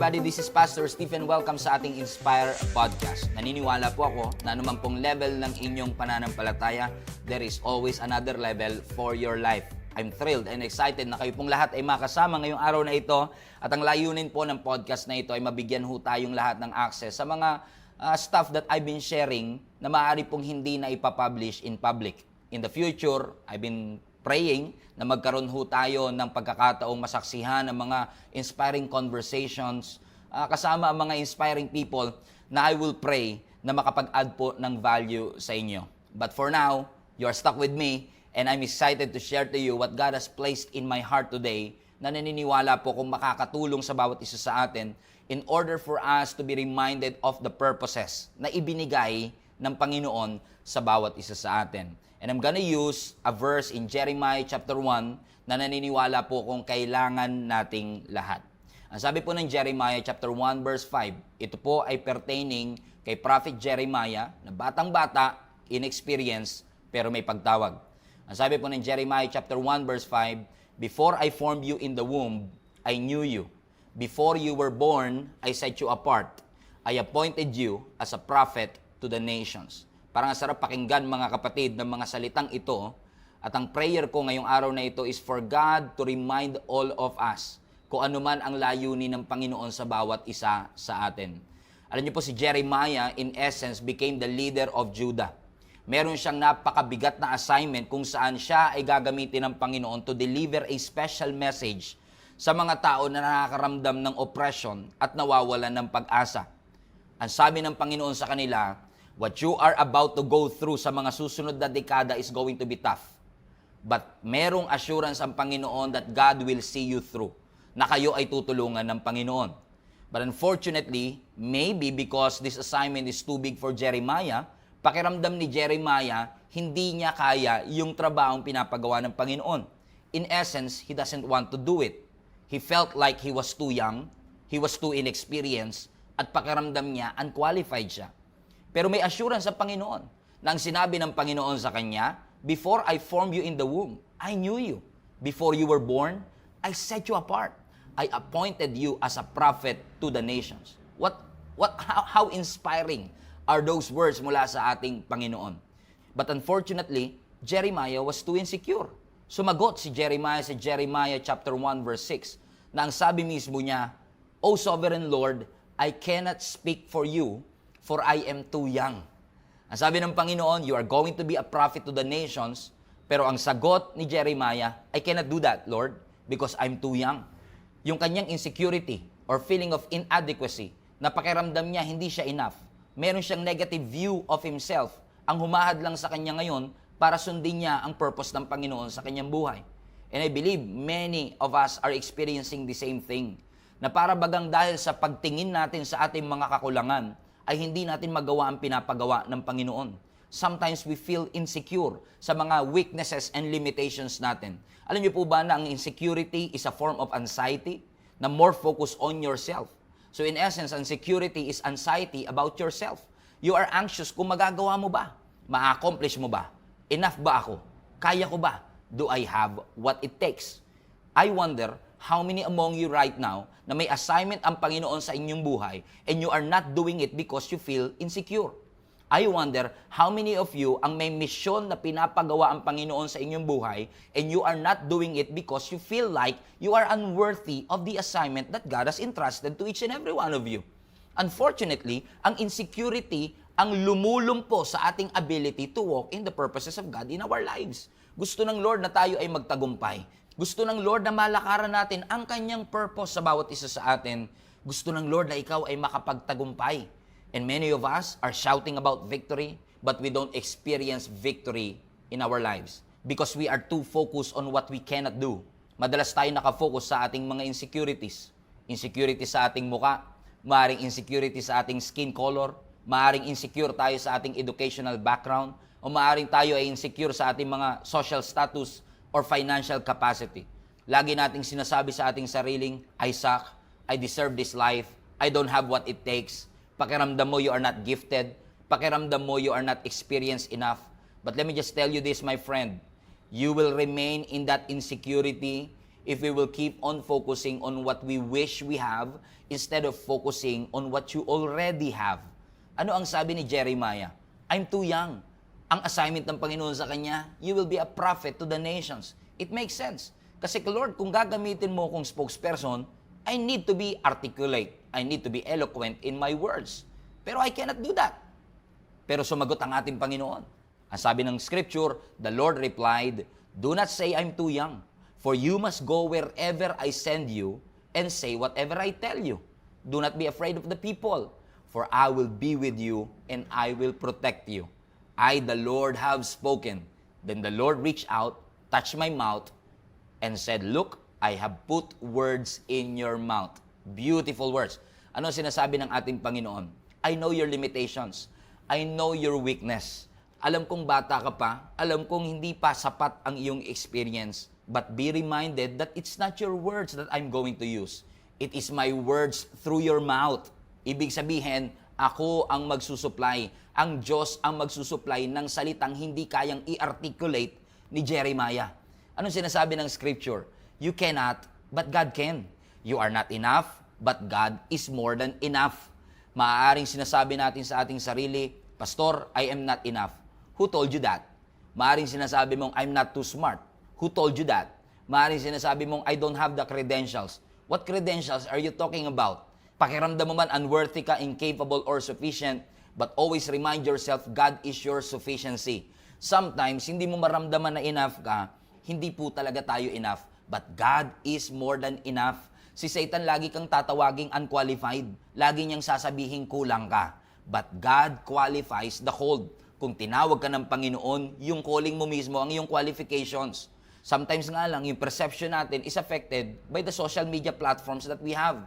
everybody, this is Pastor Stephen. Welcome sa ating Inspire Podcast. Naniniwala po ako na anuman pong level ng inyong pananampalataya, there is always another level for your life. I'm thrilled and excited na kayo pong lahat ay makasama ngayong araw na ito. At ang layunin po ng podcast na ito ay mabigyan ho tayong lahat ng access sa mga stuff that I've been sharing na maaari pong hindi na ipapublish in public. In the future, I've been praying na magkaroon ho tayo ng pagkakataong masaksihan ng mga inspiring conversations kasama ang mga inspiring people na I will pray na makapag-add po ng value sa inyo. But for now, you are stuck with me and I'm excited to share to you what God has placed in my heart today na naniniwala po kung makakatulong sa bawat isa sa atin in order for us to be reminded of the purposes na ibinigay ng Panginoon sa bawat isa sa atin. And I'm gonna use a verse in Jeremiah chapter 1 na naniniwala po kung kailangan nating lahat. Ang sabi po ng Jeremiah chapter 1 verse 5, ito po ay pertaining kay Prophet Jeremiah na batang-bata, inexperienced, pero may pagtawag. Ang sabi po ng Jeremiah chapter 1 verse 5, before I formed you in the womb, I knew you. Before you were born, I set you apart. I appointed you as a prophet to the nations. Parang sarap pakinggan mga kapatid ng mga salitang ito. At ang prayer ko ngayong araw na ito is for God to remind all of us kung ano man ang layunin ng Panginoon sa bawat isa sa atin. Alam niyo po si Jeremiah in essence became the leader of Judah. Meron siyang napakabigat na assignment kung saan siya ay gagamitin ng Panginoon to deliver a special message sa mga tao na nakakaramdam ng oppression at nawawalan ng pag-asa. Ang sabi ng Panginoon sa kanila, what you are about to go through sa mga susunod na dekada is going to be tough. But merong assurance ang Panginoon that God will see you through, na kayo ay tutulungan ng Panginoon. But unfortunately, maybe because this assignment is too big for Jeremiah, pakiramdam ni Jeremiah, hindi niya kaya yung trabahong pinapagawa ng Panginoon. In essence, he doesn't want to do it. He felt like he was too young, he was too inexperienced, at pakiramdam niya, unqualified siya. Pero may assurance sa Panginoon na ang sinabi ng Panginoon sa kanya, before I formed you in the womb, I knew you. Before you were born, I set you apart. I appointed you as a prophet to the nations. How inspiring are those words mula sa ating Panginoon? But unfortunately, Jeremiah was too insecure. Sumagot si Jeremiah sa Jeremiah chapter 1 verse 6 na ang sabi mismo niya, O Sovereign Lord, I cannot speak for you, for I am too young. Ang sabi ng Panginoon, you are going to be a prophet to the nations, pero ang sagot ni Jeremiah, I cannot do that, Lord, because I'm too young. Yung kanyang insecurity or feeling of inadequacy, na pakiramdam niya hindi siya enough. Meron siyang negative view of himself, ang humahad lang sa kanya ngayon para sundin niya ang purpose ng Panginoon sa kanyang buhay. And I believe many of us are experiencing the same thing, na para bagang dahil sa pagtingin natin sa ating mga kakulangan, ay hindi natin magawa ang pinapagawa ng Panginoon. Sometimes we feel insecure sa mga weaknesses and limitations natin. Alam niyo po ba na ang insecurity is a form of anxiety na more focus on yourself? So in essence, insecurity is anxiety about yourself. You are anxious kung magagawa mo ba? Ma-accomplish mo ba? Enough ba ako? Kaya ko ba? Do I have what it takes? I wonder how many among you right now na may assignment ang Panginoon sa inyong buhay and you are not doing it because you feel insecure. I wonder how many of you ang may misyon na pinapagawa ang Panginoon sa inyong buhay and you are not doing it because you feel like you are unworthy of the assignment that God has entrusted to each and every one of you. Unfortunately, ang insecurity ang lumulumpo sa ating ability to walk in the purposes of God in our lives. Gusto ng Lord na tayo ay magtagumpay. Gusto ng Lord na malakaran natin ang kanyang purpose sa bawat isa sa atin. Gusto ng Lord na ikaw ay makapagtagumpay. And many of us are shouting about victory, but we don't experience victory in our lives because we are too focused on what we cannot do. Madalas tayo nakafocus sa ating mga insecurities. Insecurity sa ating muka, maaaring insecurity sa ating skin color, maaaring insecure tayo sa ating educational background, o maaaring tayo ay insecure sa ating mga social status or financial capacity. Lagi nating sinasabi sa ating sariling, I suck, I deserve this life, I don't have what it takes. Pakiramdam mo you are not gifted, pakiramdam mo you are not experienced enough. But let me just tell you this, my friend, you will remain in that insecurity if we will keep on focusing on what we wish we have instead of focusing on what you already have. Ano ang sabi ni Jeremiah? I'm too young. Ang assignment ng Panginoon sa kanya, you will be a prophet to the nations. It makes sense. Kasi Lord, kung gagamitin mo akong spokesperson, I need to be articulate. I need to be eloquent in my words. Pero I cannot do that. Pero sumagot ang ating Panginoon. Ang sabi ng scripture, the Lord replied, do not say I'm too young, for you must go wherever I send you and say whatever I tell you. Do not be afraid of the people, for I will be with you and I will protect you. I, the Lord, have spoken. Then the Lord reached out, touched my mouth, and said, look, I have put words in your mouth. Beautiful words. Ano sinasabi ng ating Panginoon? I know your limitations. I know your weakness. Alam kong bata ka pa. Alam kong hindi pa sapat ang iyong experience. But be reminded that it's not your words that I'm going to use. It is my words through your mouth. Ibig sabihin, ako ang magsusupply. Ang Diyos ang magsusupply ng salitang hindi kayang i-articulate ni Jeremiah. Anong sinasabi ng scripture? You cannot, but God can. You are not enough, but God is more than enough. Maaaring sinasabi natin sa ating sarili, Pastor, I am not enough. Who told you that? Maaaring sinasabi mong, I'm not too smart. Who told you that? Maaaring sinasabi mong, I don't have the credentials. What credentials are you talking about? Pakiramdam mo man unworthy ka, incapable, or sufficient, but always remind yourself, God is your sufficiency. Sometimes, hindi mo maramdaman na enough ka, hindi po talaga tayo enough. But God is more than enough. Si Satan lagi kang tatawaging unqualified. Lagi niyang sasabihin kulang ka. But God qualifies the called. Kung tinawag ka ng Panginoon, yung calling mo mismo, ang iyong qualifications. Sometimes nga lang, yung perception natin is affected by the social media platforms that we have.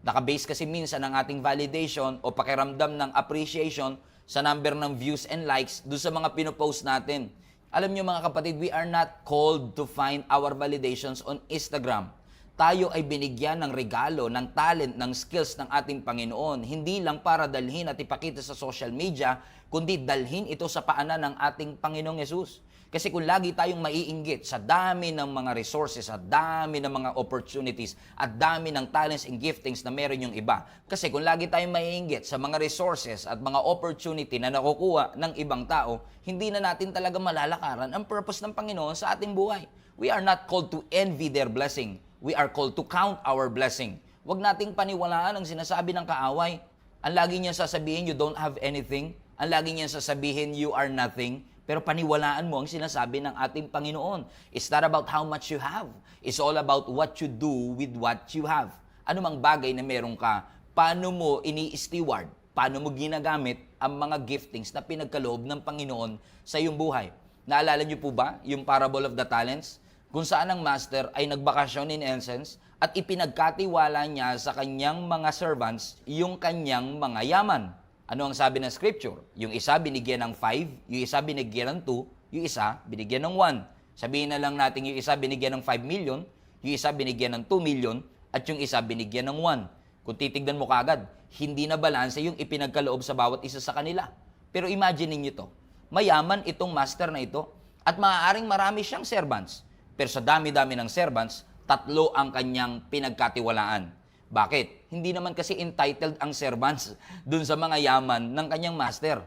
Nakabase kasi minsan ng ating validation o pakiramdam ng appreciation sa number ng views and likes doon sa mga pinopost natin. Alam niyo mga kapatid, we are not called to find our validations on Instagram. Tayo ay binigyan ng regalo, ng talent, ng skills ng ating Panginoon. Hindi lang para dalhin at ipakita sa social media, kundi dalhin ito sa paanan ng ating Panginoong Yesus. Kasi kung lagi tayong maiinggit sa dami ng mga resources, sa dami ng mga opportunities, at dami ng talents and giftings na meron yung iba. Kasi kung lagi tayong maiinggit sa mga resources at mga opportunity na nakukuha ng ibang tao, hindi na natin talaga malalakaran ang purpose ng Panginoon sa ating buhay. We are not called to envy their blessing. We are called to count our blessing. Huwag nating paniwalaan ang sinasabi ng kaaway. Ang lagi niya sasabihin, you don't have anything. Ang lagi niya sasabihin, you are nothing. Pero paniwalaan mo ang sinasabi ng ating Panginoon. It's not about how much you have. It's all about what you do with what you have. Ano mang bagay na meron ka, paano mo ini-steward, paano mo ginagamit ang mga giftings na pinagkaloob ng Panginoon sa iyong buhay. Naalala niyo po ba yung parable of the talents? Kung saan ang master ay nagbakasyon in essence at ipinagkatiwala niya sa kanyang mga servants yung kanyang mga yaman. Ano ang sabi ng scripture? Yung isa binigyan ng 5, yung isa binigyan ng 2, yung isa binigyan ng 1. Sabihin na lang natin yung isa binigyan ng 5 million, yung isa binigyan ng 2 million, at yung isa binigyan ng 1. Kung titignan mo kagad, hindi na balanse yung ipinagkaloob sa bawat isa sa kanila. Pero imagine niyo to, mayaman itong master na ito, at maaaring marami siyang servants. Pero sa dami-dami ng servants, 3 ang kanyang pinagkatiwalaan. Bakit? Hindi naman kasi entitled ang servants dun sa mga yaman ng kanyang master.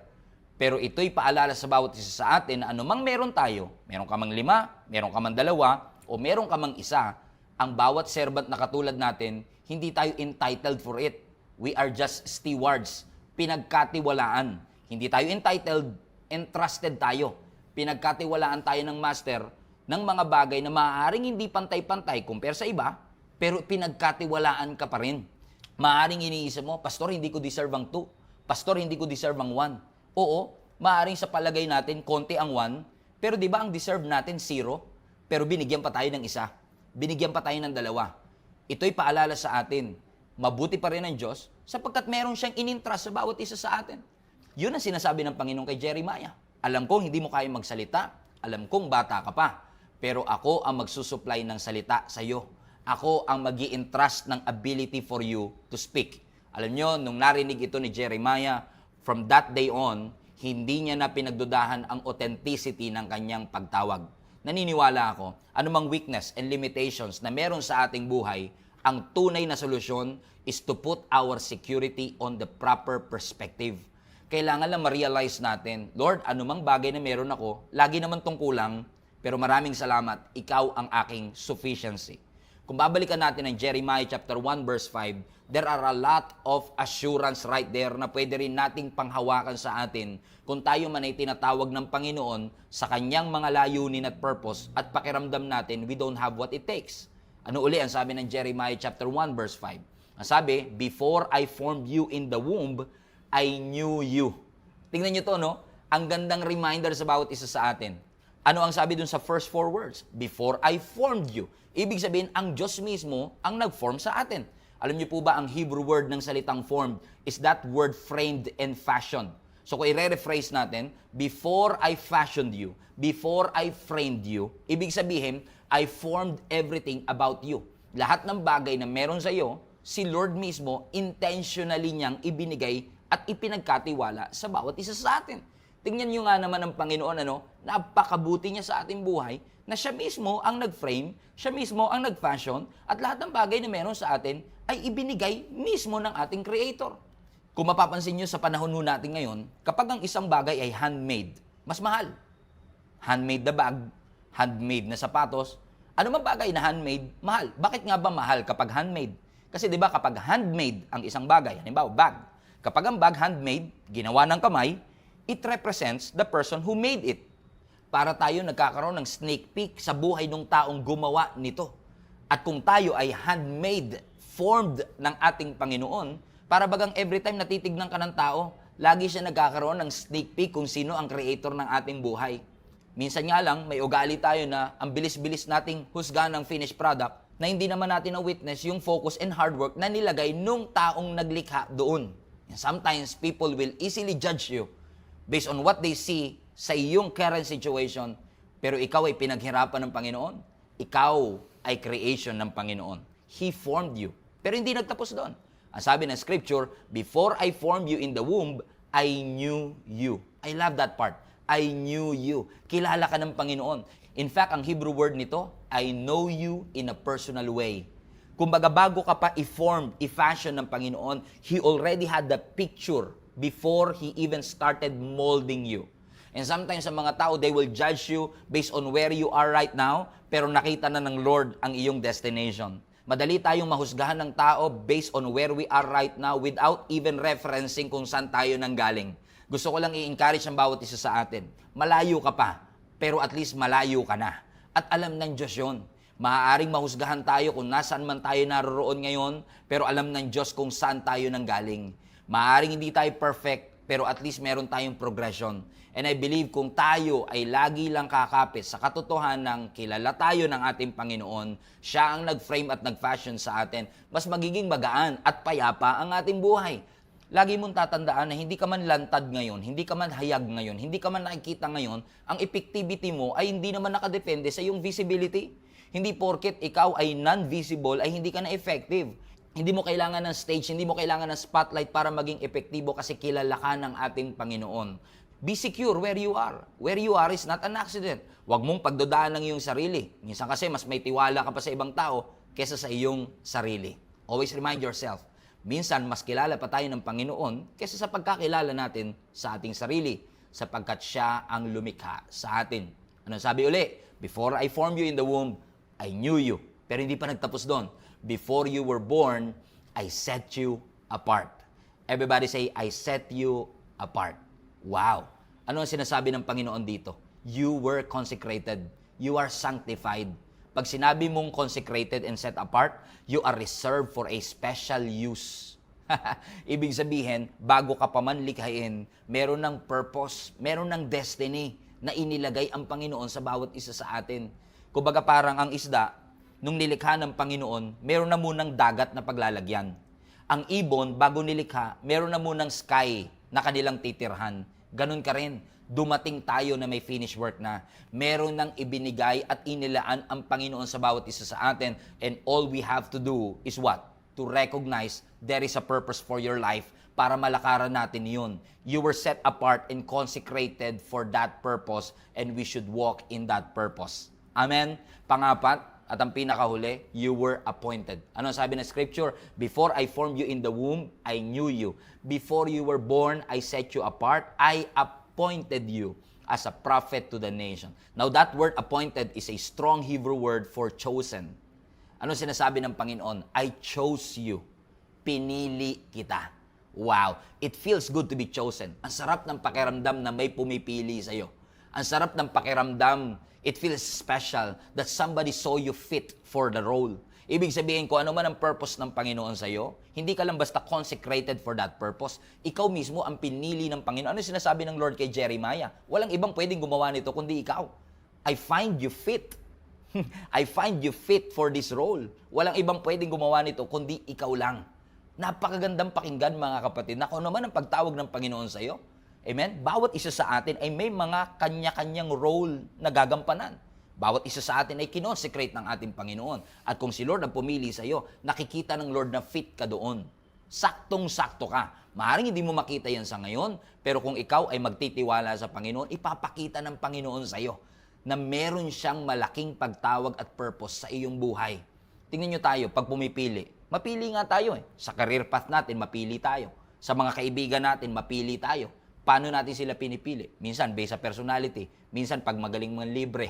Pero ito'y paalala sa bawat isa sa atin na anumang meron tayo, meron ka mang 5, meron ka mang 2, o meron ka mang 1, ang bawat servant na katulad natin, hindi tayo entitled for it. We are just stewards, pinagkatiwalaan. Hindi tayo entitled, entrusted tayo. Pinagkatiwalaan tayo ng master ng mga bagay na maaaring hindi pantay-pantay compare sa iba, pero pinagkatiwalaan ka pa rin. Maaaring iniisip mo, Pastor, hindi ko deserve ang 2. Pastor, hindi ko deserve ang 1. Oo, maaaring sa palagay natin, konti ang 1. Pero di ba ang deserve natin, 0? Pero binigyan pa tayo ng 1. Binigyan pa tayo ng 2. Ito'y paalala sa atin. Mabuti pa rin ang Diyos sapagkat meron siyang inintrust sa bawat isa sa atin. Yun ang sinasabi ng Panginoon kay Jeremiah. Alam kong hindi mo kaya magsalita. Alam kong bata ka pa. Pero ako ang magsusupply ng salita sa iyo. Ako ang mag-i-entrust ng ability for you to speak. Alam nyo, nung narinig ito ni Jeremiah, from that day on, hindi niya na pinagdudahan ang authenticity ng kanyang pagtawag. naniniwala ako, anumang weakness and limitations na meron sa ating buhay, ang tunay na solusyon is to put our security on the proper perspective. Kailangan lang ma-realize natin, Lord, anumang bagay na meron ako, lagi naman tong kulang, pero maraming salamat, ikaw ang aking sufficiency. Kung babalikan natin ang Jeremiah chapter 1 verse 5, there are a lot of assurance right there na pwede rin nating panghawakan sa atin kung tayo man ay tinatawag ng Panginoon sa kanyang mga layunin at purpose at pakiramdam natin we don't have what it takes. Ano uli ang sabi ng Jeremiah chapter 1 verse 5? Ang sabi, before I formed you in the womb, I knew you. Tingnan nyo to, no? Ang gandang reminder sa bawat isa sa atin. Ano ang sabi dun sa first 4 words? Before I formed you. Ibig sabihin, ang Diyos mismo ang nag-form sa atin. Alam niyo po ba, ang Hebrew word ng salitang formed is that word framed and fashioned. So kung i-rephrase natin, before I fashioned you, before I framed you, ibig sabihin, I formed everything about you. Lahat ng bagay na meron sa iyo, si Lord mismo intentionally niyang ibinigay at ipinagkatiwala sa bawat isa sa atin. Tingnan nyo nga naman ang Panginoon, napakabuti niya sa ating buhay, na siya mismo ang nag-frame, siya mismo ang nag-fashion, at lahat ng bagay na meron sa atin ay ibinigay mismo ng ating Creator. Kung mapapansin nyo sa panahon natin ngayon, kapag ang isang bagay ay handmade, mas mahal. Handmade na bag, handmade na sapatos, ano man bagay na handmade, mahal. Bakit nga ba mahal kapag handmade? Kasi 'di ba kapag handmade ang isang bagay, halimbawa bag, kapag ang bag handmade, ginawa ng kamay, it represents the person who made it. Para tayo nagkakaroon ng sneak peek sa buhay ng taong gumawa nito. At kung tayo ay handmade, formed ng ating Panginoon, para bagang every time natitignan ka ng tao, lagi siya nagkakaroon ng sneak peek kung sino ang creator ng ating buhay. Minsan nga lang, may ugali tayo na ang bilis-bilis nating husgahan ng finished product na hindi naman natin na-witness yung focus and hard work na nilagay nung taong naglikha doon. And sometimes, people will easily judge you based on what they see sa iyong current situation, pero ikaw ay pinaghirapan ng Panginoon. Ikaw ay creation ng Panginoon. He formed you. Pero hindi nagtapos doon. Ang sabi ng Scripture, before I formed you in the womb, I knew you. I love that part. I knew you. Kilala ka ng Panginoon. In fact, ang Hebrew word nito, I know you in a personal way. Kumbaga bago ka pa i-form, i-fashion ng Panginoon, He already had the picture before He even started molding you. And sometimes sa mga tao, they will judge you based on where you are right now, pero nakita na ng Lord ang iyong destination. Madali tayong mahusgahan ng tao based on where we are right now without even referencing kung saan tayo nanggaling. Gusto ko lang i-encourage ang bawat isa sa atin. Malayo ka pa, pero at least malayo ka na. At alam ng Diyos yun. Maaaring mahusgahan tayo kung nasaan man tayo naroroon ngayon, pero alam ng Diyos kung saan tayo nanggaling. Maaaring hindi tayo perfect, pero at least meron tayong progression. And I believe kung tayo ay lagi lang kakapit sa katotohanan ng kilala tayo ng ating Panginoon, siya ang nag-frame at nag-fashion sa atin, mas magiging magaan at payapa ang ating buhay. Lagi mong tatandaan na hindi ka man lantad ngayon, hindi ka man hayag ngayon, hindi ka man nakikita ngayon, ang effectivity mo ay hindi naman nakadepende sa iyong visibility. Hindi porket ikaw ay non-visible ay hindi ka na effective. Hindi mo kailangan ng stage, hindi mo kailangan ng spotlight para maging epektibo kasi kilala ka ng ating Panginoon. Be secure where you are. Where you are is not an accident. Huwag mong pagdodaan ng iyong sarili. Minsan kasi mas may tiwala ka pa sa ibang tao kesa sa iyong sarili. Always remind yourself, minsan mas kilala pa tayo ng Panginoon kesa sa pagkakilala natin sa ating sarili sapagkat siya ang lumikha sa atin. Ano sabi uli? Before I formed you in the womb, I knew you. Pero hindi pa nagtapos doon. Before you were born, I set you apart. Everybody say, I set you apart. Wow! Ano ang sinasabi ng Panginoon dito? You were consecrated. You are sanctified. Pag sinabi mong consecrated and set apart, you are reserved for a special use. Ibig sabihin, bago ka pa man likhain, meron ng purpose, meron ng destiny na inilagay ang Panginoon sa bawat isa sa atin. Kumbaga parang ang isda, nung nilikha ng Panginoon, meron na munang dagat na paglalagyan. Ang ibon, bago nilikha, meron na munang sky na kanilang titirhan. Ganun ka rin, dumating tayo na may finished work na. Meron nang ibinigay at inilaan ang Panginoon sa bawat isa sa atin, and all we have to do is what? to recognize there is a purpose for your life para malakaran natin yun. You were set apart and consecrated for that purpose and we should walk in that purpose. Amen? Pangapat, at ang pinakahuli, you were appointed. Ano sabi ng scripture? Before I formed you in the womb, I knew you. Before you were born, I set you apart. I appointed you as a prophet to the nation. Now that word appointed is a strong Hebrew word for chosen. Ano sinasabi ng Panginoon? I chose you. Pinili kita. Wow, it feels good to be chosen. Ang sarap ng pakiramdam na may pumipili sa'yo. Ang sarap ng pakiramdam, it feels special that somebody saw you fit for the role. Ibig sabihin ko, ano man ang purpose ng Panginoon sa'yo, hindi ka lang basta consecrated for that purpose. Ikaw mismo ang pinili ng Panginoon. Ano sinasabi ng Lord kay Jeremiah? Walang ibang pwedeng gumawa nito kundi ikaw. I find you fit. I find you fit for this role. Walang ibang pwedeng gumawa nito kundi ikaw lang. Napakagandang pakinggan mga kapatid na kung ano man ang pagtawag ng Panginoon sa iyo. Amen? Bawat isa sa atin ay may mga kanya-kanyang role na gagampanan. Bawat isa sa atin ay kinonsecrate ng ating Panginoon. At kung si Lord ang pumili sa iyo, nakikita ng Lord na fit ka doon. Saktong-sakto ka. Maaaring hindi mo makita yan sa ngayon, pero kung ikaw ay magtitiwala sa Panginoon, ipapakita ng Panginoon sa iyo na meron siyang malaking pagtawag at purpose sa iyong buhay. Tingnan nyo tayo, pag pumipili, mapili nga tayo eh. Sa career path natin, mapili tayo. Sa mga kaibigan natin, mapili tayo. Paano natin sila pinipili? Minsan, based sa personality. Minsan, pag magaling mga libre.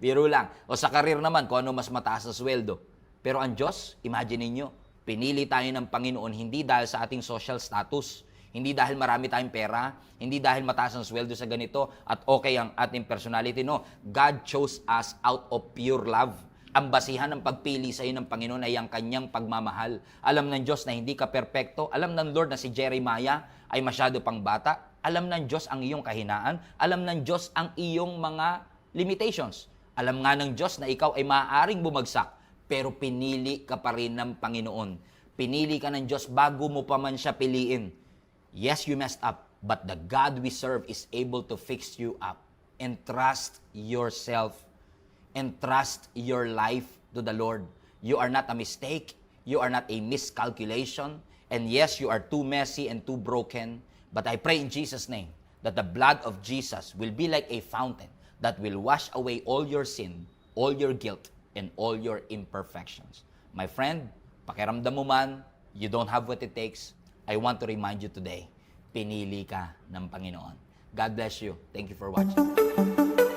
Biro lang. O sa career naman, kung ano mas mataas na sweldo. Pero ang Diyos, imagine niyo, pinili tayo ng Panginoon hindi dahil sa ating social status. Hindi dahil marami tayong pera. Hindi dahil mataas ang sweldo sa ganito at okay ang ating personality. No, God chose us out of pure love. Ang basihan ng pagpili sa iyo ng Panginoon ay ang kanyang pagmamahal. Alam ng Diyos na hindi ka perpekto. Alam ng Lord na si Jeremiah ay masyado pang bata. Alam ng Diyos ang iyong kahinaan. Alam ng Diyos ang iyong mga limitations. Alam nga ng Diyos na ikaw ay maaaring bumagsak, pero pinili ka pa rin ng Panginoon. Pinili ka ng Diyos bago mo pa man siya piliin. Yes, you messed up, but the God we serve is able to fix you up. Entrust yourself. Entrust your life to the Lord. You are not a mistake. You are not a miscalculation. And yes, you are too messy and too broken. But I pray in Jesus' name that the blood of Jesus will be like a fountain that will wash away all your sin, all your guilt, and all your imperfections. My friend, pakiramdam mo man, you don't have what it takes, I want to remind you today, pinili ka ng Panginoon. God bless you. Thank you for watching.